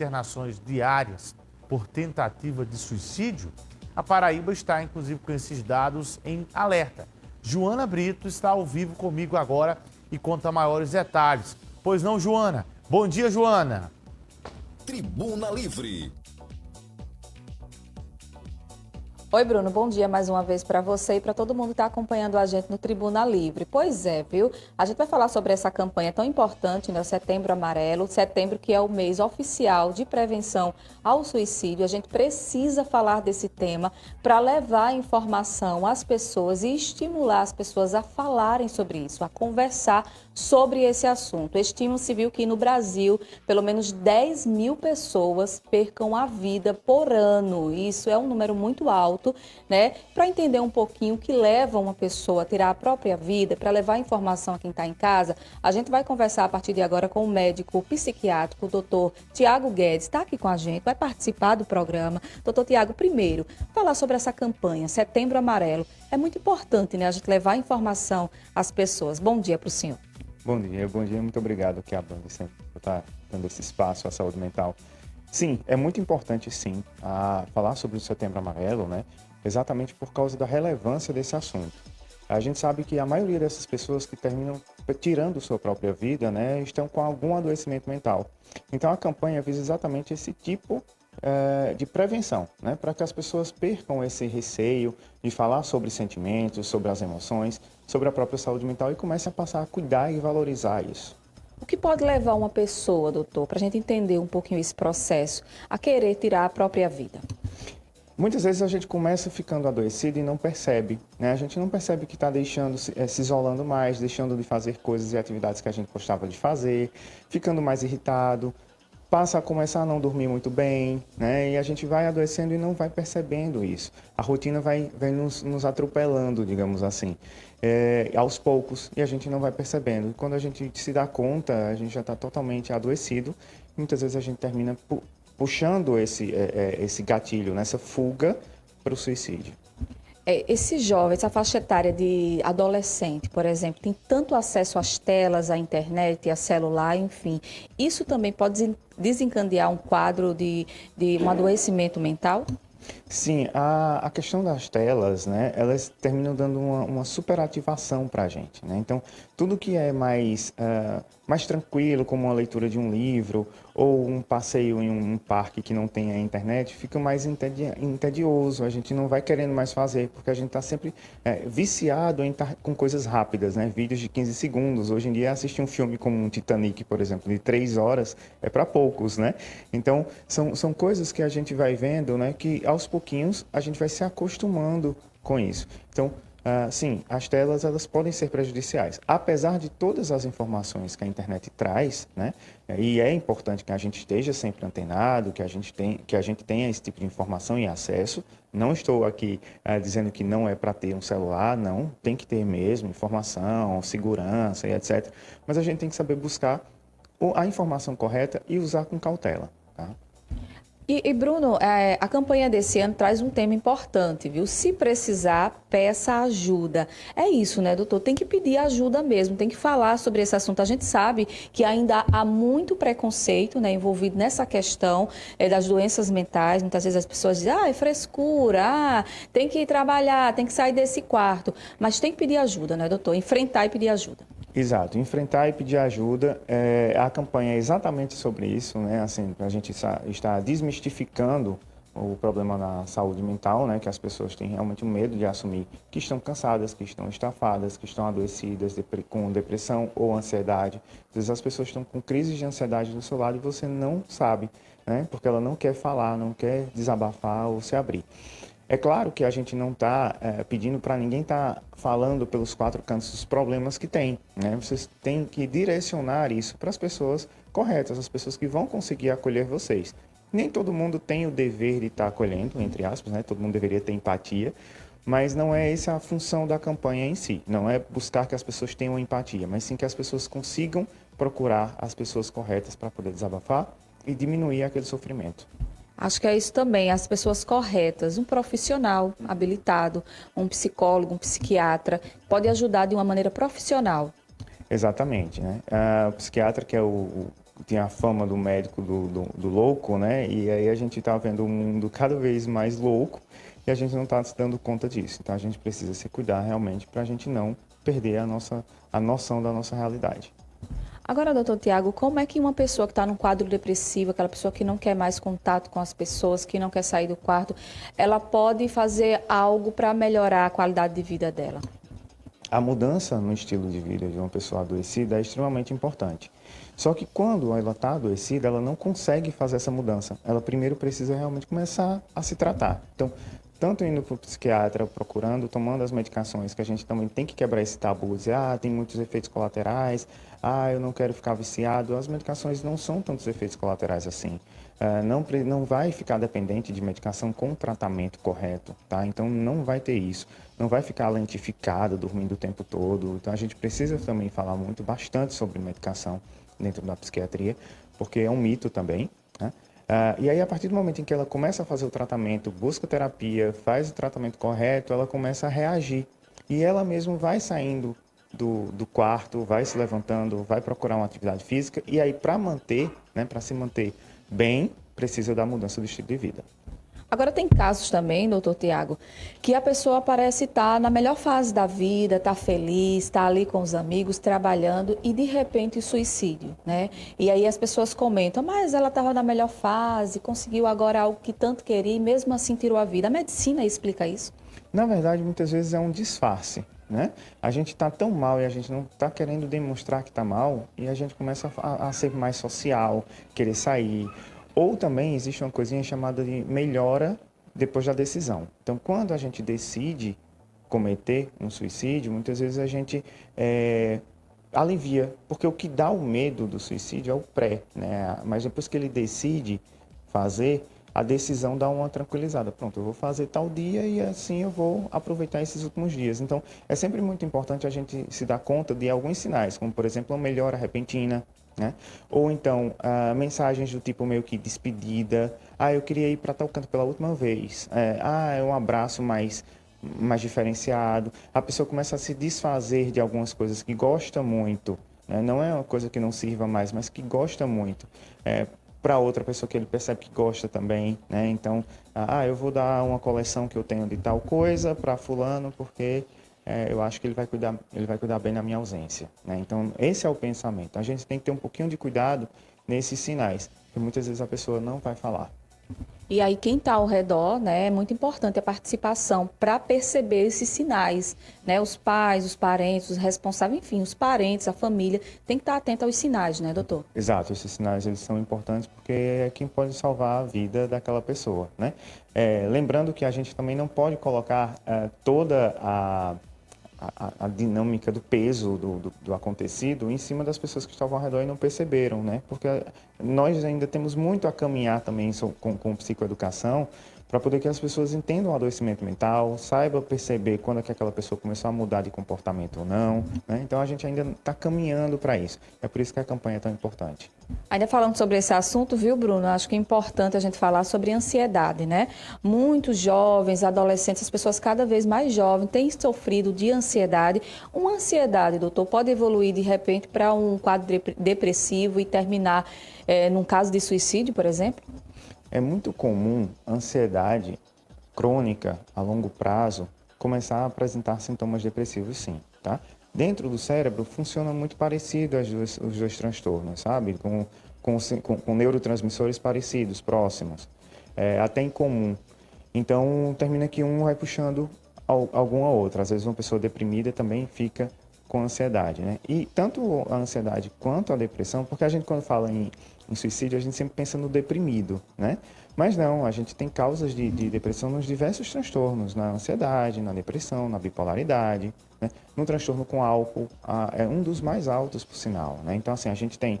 internações diárias por tentativa de suicídio, a Paraíba está, inclusive, com esses dados em alerta. Joana Brito está ao vivo comigo agora e conta maiores detalhes. Pois não, Joana? Bom dia, Joana. Tribuna Livre. Oi, Bruno, bom dia mais uma vez para você e para todo mundo que está acompanhando a gente no Tribuna Livre. Pois é, viu? A gente vai falar sobre essa campanha tão importante, né? O Setembro Amarelo, setembro que é o mês oficial de prevenção ao suicídio. A gente precisa falar desse tema para levar informação às pessoas e estimular as pessoas a falarem sobre isso, a conversar sobre esse assunto. Estima-se, viu, que no Brasil, pelo menos 10 mil pessoas percam a vida por ano. Isso é um número muito alto, né? Para entender um pouquinho o que leva uma pessoa a tirar a própria vida, para levar informação a quem está em casa, a gente vai conversar a partir de agora com o médico psiquiátrico, o doutor Tiago Guedes, está aqui com a gente, vai participar do programa. Doutor Tiago, primeiro, falar sobre essa campanha, Setembro Amarelo. É muito importante, né, a gente levar informação às pessoas. Bom dia para o senhor. Bom dia, muito obrigado aqui a banda sempre por estar dando esse espaço à saúde mental. Sim, é muito importante sim falar sobre o Setembro Amarelo, né? Exatamente por causa da relevância desse assunto. A gente sabe que a maioria dessas pessoas que terminam tirando sua própria vida, né, estão com algum adoecimento mental. Então a campanha visa exatamente esse tipo de prevenção, né, para que as pessoas percam esse receio de falar sobre sentimentos, sobre as emoções, sobre a própria saúde mental e comecem a passar a cuidar e valorizar isso. O que pode levar uma pessoa, doutor, para a gente entender um pouquinho esse processo, a querer tirar a própria vida? Muitas vezes a gente começa ficando adoecido e não percebe, né? A gente não percebe que está se isolando mais, deixando de fazer coisas e atividades que a gente gostava de fazer, ficando mais irritado, passa a começar a não dormir muito bem, né? E a gente vai adoecendo e não vai percebendo isso. A rotina vai nos atropelando, digamos assim, aos poucos, e a gente não vai percebendo. E quando a gente se dá conta, a gente já está totalmente adoecido. Muitas vezes a gente termina puxando esse gatilho, nessa fuga para o suicídio. Esse jovem, essa faixa etária de adolescente, por exemplo, tem tanto acesso às telas, à internet, a celular, enfim. Isso também pode desencadear um quadro de um adoecimento mental? Sim, a questão das telas, né, elas terminam dando uma superativação para a gente, né? Então, tudo que é mais tranquilo, como a leitura de um livro ou um passeio em um parque que não tem a internet, fica mais entedioso, a gente não vai querendo mais fazer, porque a gente está sempre viciado em estar com coisas rápidas, né? Vídeos de 15 segundos. Hoje em dia, assistir um filme como um Titanic, por exemplo, de 3 horas, é para poucos, né? Então, são coisas que a gente vai vendo, né, que aos pouquinhos a gente vai se acostumando com isso. Então, sim, as telas elas podem ser prejudiciais. Apesar de todas as informações que a internet traz, né, e é importante que a gente esteja sempre antenado, que a gente tenha esse tipo de informação e acesso. Não estou aqui dizendo que não é para ter um celular, não, tem que ter mesmo informação, segurança e etc. Mas a gente tem que saber buscar a informação correta e usar com cautela, tá? E Bruno, a campanha desse ano traz um tema importante, viu? Se precisar, peça ajuda. É isso, né, doutor? Tem que pedir ajuda mesmo, tem que falar sobre esse assunto. A gente sabe que ainda há muito preconceito, né, envolvido nessa questão das doenças mentais. Muitas vezes as pessoas dizem, é frescura, tem que ir trabalhar, tem que sair desse quarto. Mas tem que pedir ajuda, né, doutor? Enfrentar e pedir ajuda. Exato, enfrentar e pedir ajuda. A campanha é exatamente sobre isso, né? Assim, a gente está desmistificando o problema da saúde mental, né? Que as pessoas têm realmente um medo de assumir que estão cansadas, que estão estafadas, que estão adoecidas com depressão ou ansiedade. Às vezes as pessoas estão com crises de ansiedade do seu lado e você não sabe, né? Porque ela não quer falar, não quer desabafar ou se abrir. É claro que a gente não está pedindo para ninguém estar falando pelos 4 cantos dos problemas que tem, né? Vocês têm que direcionar isso para as pessoas corretas, as pessoas que vão conseguir acolher vocês. Nem todo mundo tem o dever de estar acolhendo, entre aspas, né? Todo mundo deveria ter empatia, mas não é essa a função da campanha em si. Não é buscar que as pessoas tenham empatia, mas sim que as pessoas consigam procurar as pessoas corretas para poder desabafar e diminuir aquele sofrimento. Acho que é isso também, as pessoas corretas, um profissional habilitado, um psicólogo, um psiquiatra, pode ajudar de uma maneira profissional. Exatamente, né? O psiquiatra, que é tinha a fama do médico do louco, né? E aí a gente está vendo um mundo cada vez mais louco e a gente não está se dando conta disso. Então a gente precisa se cuidar realmente para a gente não perder a noção da nossa realidade. Agora, doutor Tiago, como é que uma pessoa que está num quadro depressivo, aquela pessoa que não quer mais contato com as pessoas, que não quer sair do quarto, ela pode fazer algo para melhorar a qualidade de vida dela? A mudança no estilo de vida de uma pessoa adoecida é extremamente importante. Só que quando ela está adoecida, ela não consegue fazer essa mudança. Ela primeiro precisa realmente começar a se tratar. Então, tanto indo para o psiquiatra, procurando, tomando as medicações, que a gente também tem que quebrar esse tabu, dizer, tem muitos efeitos colaterais, eu não quero ficar viciado. As medicações não são tantos efeitos colaterais assim. Não vai ficar dependente de medicação com tratamento correto, tá? Então, não vai ter isso. Não vai ficar lentificado, dormindo o tempo todo. Então, a gente precisa também falar bastante sobre medicação dentro da psiquiatria, porque é um mito também, né? E aí, a partir do momento em que ela começa a fazer o tratamento, busca terapia, faz o tratamento correto, ela começa a reagir. E ela mesma vai saindo do quarto, vai se levantando, vai procurar uma atividade física. E aí, para se manter bem, precisa da mudança do estilo de vida. Agora, tem casos também, doutor Tiago, que a pessoa parece estar na melhor fase da vida, está feliz, está ali com os amigos, trabalhando e, de repente, suicídio, né? E aí as pessoas comentam, mas ela estava na melhor fase, conseguiu agora algo que tanto queria e mesmo assim tirou a vida. A medicina explica isso? Na verdade, muitas vezes é um disfarce, né? A gente está tão mal e a gente não está querendo demonstrar que está mal e a gente começa a ser mais social, querer sair. Ou também existe uma coisinha chamada de melhora depois da decisão. Então, quando a gente decide cometer um suicídio, muitas vezes a gente alivia, porque o que dá o medo do suicídio é o pré, né? Mas depois que ele decide fazer, a decisão dá uma tranquilizada. Pronto, eu vou fazer tal dia e assim eu vou aproveitar esses últimos dias. Então, é sempre muito importante a gente se dar conta de alguns sinais, como, por exemplo, uma melhora repentina, né? Ou então, mensagens do tipo meio que despedida. Eu queria ir para tal canto pela última vez. É um abraço mais diferenciado. A pessoa começa a se desfazer de algumas coisas que gosta muito, né? Não é uma coisa que não sirva mais, mas que gosta muito. Para outra pessoa que ele percebe que gosta também, né? Então, eu vou dar uma coleção que eu tenho de tal coisa para fulano, porque eu acho que ele vai cuidar bem na minha ausência, né? Então, esse é o pensamento. A gente tem que ter um pouquinho de cuidado nesses sinais, que muitas vezes a pessoa não vai falar. E aí quem está ao redor, né, é muito importante a participação para perceber esses sinais, né? Os pais, os parentes, os responsáveis, enfim, os parentes, a família, tem que estar atento aos sinais, né, doutor? Exato, esses sinais eles são importantes porque é quem pode salvar a vida daquela pessoa, né? Lembrando que a gente também não pode colocar toda a dinâmica do peso do acontecido em cima das pessoas que estavam ao redor e não perceberam, né? Porque nós ainda temos muito a caminhar também com psicoeducação para poder que as pessoas entendam o adoecimento mental, saibam perceber quando é que aquela pessoa começou a mudar de comportamento ou não, né? Então a gente ainda está caminhando para isso. É por isso que a campanha é tão importante. Ainda falando sobre esse assunto, viu, Bruno? Acho que é importante a gente falar sobre ansiedade, né? Muitos jovens, adolescentes, as pessoas cada vez mais jovens têm sofrido de ansiedade. Uma ansiedade, doutor, pode evoluir de repente para um quadro depressivo e terminar num caso de suicídio, por exemplo? É muito comum a ansiedade crônica a longo prazo começar a apresentar sintomas depressivos, sim, tá? Dentro do cérebro funciona muito parecido os dois transtornos, sabe? Com neurotransmissores parecidos, próximos, até em comum. Então, termina que um vai puxando algum a outro. Às vezes uma pessoa deprimida também fica com ansiedade, né? E tanto a ansiedade quanto a depressão, porque a gente quando fala em suicídio, a gente sempre pensa no deprimido, né? Mas não, a gente tem causas de depressão nos diversos transtornos, na ansiedade, na depressão, na bipolaridade, né? No transtorno com álcool, é um dos mais altos, por sinal, né? Então, assim, a gente tem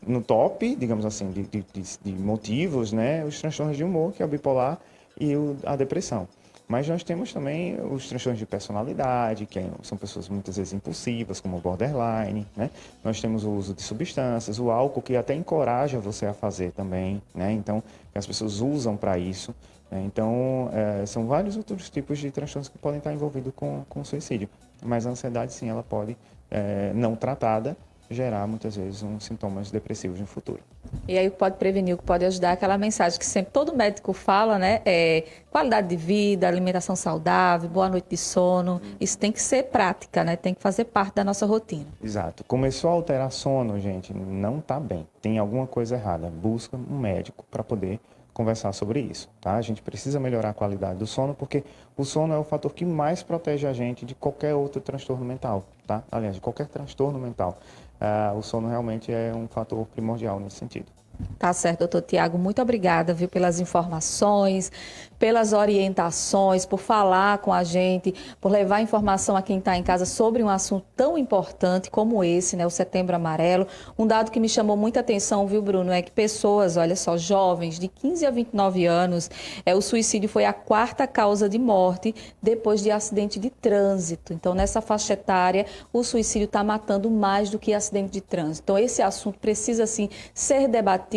no top, digamos assim, de motivos, né? Os transtornos de humor, que é o bipolar, e a depressão. Mas nós temos também os transtornos de personalidade, que são pessoas muitas vezes impulsivas, como o borderline, né? Nós temos o uso de substâncias, o álcool, que até encoraja você a fazer também, né? Então, as pessoas usam para isso, né? Então, são vários outros tipos de transtornos que podem estar envolvidos com suicídio. Mas a ansiedade, sim, ela pode, não tratada, gerar, muitas vezes, sintomas depressivos no futuro. E aí o que pode prevenir, o que pode ajudar é aquela mensagem que sempre todo médico fala, né? É qualidade de vida, alimentação saudável, boa noite de sono. Isso tem que ser prática, né? Tem que fazer parte da nossa rotina. Exato. Começou a alterar sono, gente, não está bem. Tem alguma coisa errada. Busca um médico para poder conversar sobre isso, tá? A gente precisa melhorar a qualidade do sono, porque o sono é o fator que mais protege a gente de qualquer outro transtorno mental, tá? Aliás, de qualquer transtorno mental. O sono realmente é um fator primordial nesse sentido. Tá certo, doutor Tiago. Muito obrigada, viu, pelas informações, pelas orientações, por falar com a gente, por levar informação a quem está em casa sobre um assunto tão importante como esse, né, o Setembro Amarelo. Um dado que me chamou muita atenção, viu, Bruno, é que pessoas, olha só, jovens de 15 a 29 anos, o suicídio foi a 4ª causa de morte depois de acidente de trânsito. Então, nessa faixa etária, o suicídio está matando mais do que acidente de trânsito. Então, esse assunto precisa, sim, ser debatido,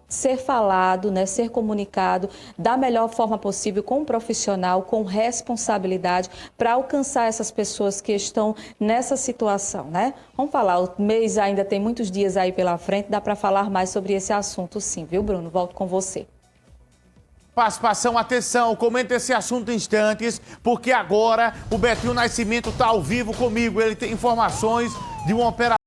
ser falado, né, ser comunicado da melhor forma possível, com um profissional, com responsabilidade, para alcançar essas pessoas que estão nessa situação, né? Vamos falar, o mês ainda tem muitos dias aí pela frente, dá para falar mais sobre esse assunto sim, viu, Bruno? Volto com você. Participação, atenção, comenta esse assunto em instantes, porque agora o Betinho Nascimento está ao vivo comigo. Ele tem informações de uma operação